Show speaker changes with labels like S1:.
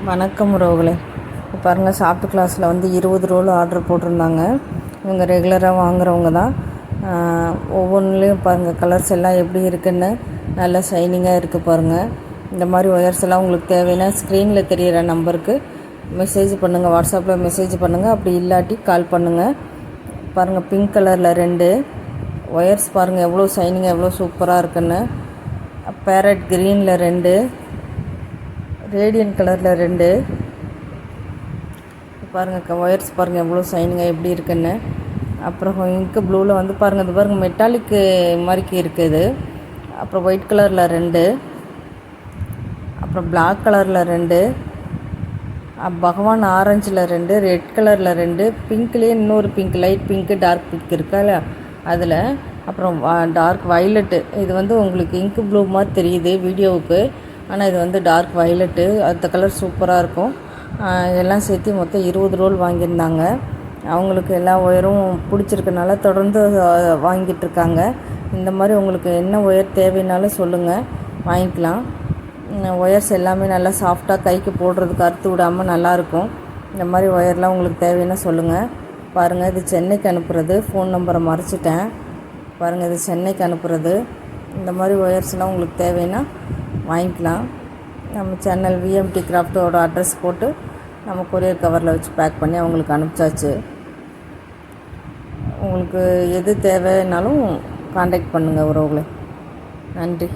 S1: வணக்கம் உறவுகளே. இப்போ பாருங்கள், சாஃப்ட் கிளாஸில் வந்து 20 ரோல் ஆர்டர் போட்டிருந்தாங்க. இவங்க ரெகுலராக வாங்குறவங்க தான். ஒவ்வொன்றுலேயும் பாருங்கள், கலர்ஸ் எல்லாம் எப்படி இருக்குன்னு நல்லா ஷைனிங்காக இருக்குது பாருங்கள். இந்த மாதிரி ஒயர்ஸ் எல்லாம் உங்களுக்கு தேவைன்னா ஸ்க்ரீனில் தெரிகிற நம்பருக்கு மெசேஜ் பண்ணுங்கள், வாட்ஸ்அப்பில் மெசேஜ் பண்ணுங்கள். அப்படி இல்லாட்டி கால் பண்ணுங்கள். பாருங்கள், பிங்க் கலரில் 2 ஒயர்ஸ் பாருங்கள், எவ்வளோ ஷைனிங்காக எவ்வளோ சூப்பராக இருக்குன்னு. பேரட் க்ரீனில் 2, ரேடியன் கலரில் 2 பாருங்கள். ஒயர்ஸ் பாருங்கள் எவ்வளோ ஷைனிங்காக எப்படி இருக்குன்னு. அப்புறம் இங்கு ப்ளூவில் வந்து பாருங்கள், இது பாருங்கள் மெட்டாலிக்கு மாதிரிக்கு இருக்குது. அப்புறம் ஒயிட் கலரில் 2, அப்புறம் பிளாக் கலரில் 2, பகவான் ஆரஞ்சில் 2, ரெட் கலரில் 2, பிங்க்லேயே இன்னொரு பிங்க், லைட் பிங்க்கு டார்க் பிங்க் இருக்கா அதில். அப்புறம் டார்க் வயலட்டு, இது வந்து உங்களுக்கு இங்கு ப்ளூ மாதிரி தெரியுது வீடியோவுக்கு, ஆனால் இது வந்து டார்க் வயலட்டு. அந்த கலர் சூப்பராக இருக்கும். எல்லாம் சேர்த்து மொத்தம் 20 ரோல் வாங்கியிருந்தாங்க. அவங்களுக்கு எல்லா ஒயரும் பிடிச்சிருக்கனால தொடர்ந்து வாங்கிட்டுருக்காங்க. இந்த மாதிரி உங்களுக்கு என்ன ஒயர் தேவைன்னாலும் சொல்லுங்கள், வாங்கிக்கலாம். ஒயர்ஸ் எல்லாமே நல்லா சாஃப்டாக கைக்கு போடுறதுக்கு அறுத்து விடாமல் நல்லாயிருக்கும். இந்த மாதிரி ஒயர்லாம் உங்களுக்கு தேவைன்னா சொல்லுங்கள். பாருங்கள், இது சென்னைக்கு அனுப்புகிறது. ஃபோன் நம்பரை மறைச்சிட்டேன். பாருங்கள், இது சென்னைக்கு அனுப்புகிறது. இந்த மாதிரி ஒயர்ஸ்லாம் உங்களுக்கு தேவைன்னா வாங்கிக்கலாம். நம்ம சேனல் விஎம்டி கிராஃப்டோட அட்ரஸ் போட்டு நம்ம கொரியர் கவரில் வச்சு பேக் பண்ணி அவங்களுக்கு அனுப்பிச்சாச்சு. உங்களுக்கு எது தேவைன்னாலும் காண்டாக்ட் பண்ணுங்கள் உறவுகளே. நன்றி.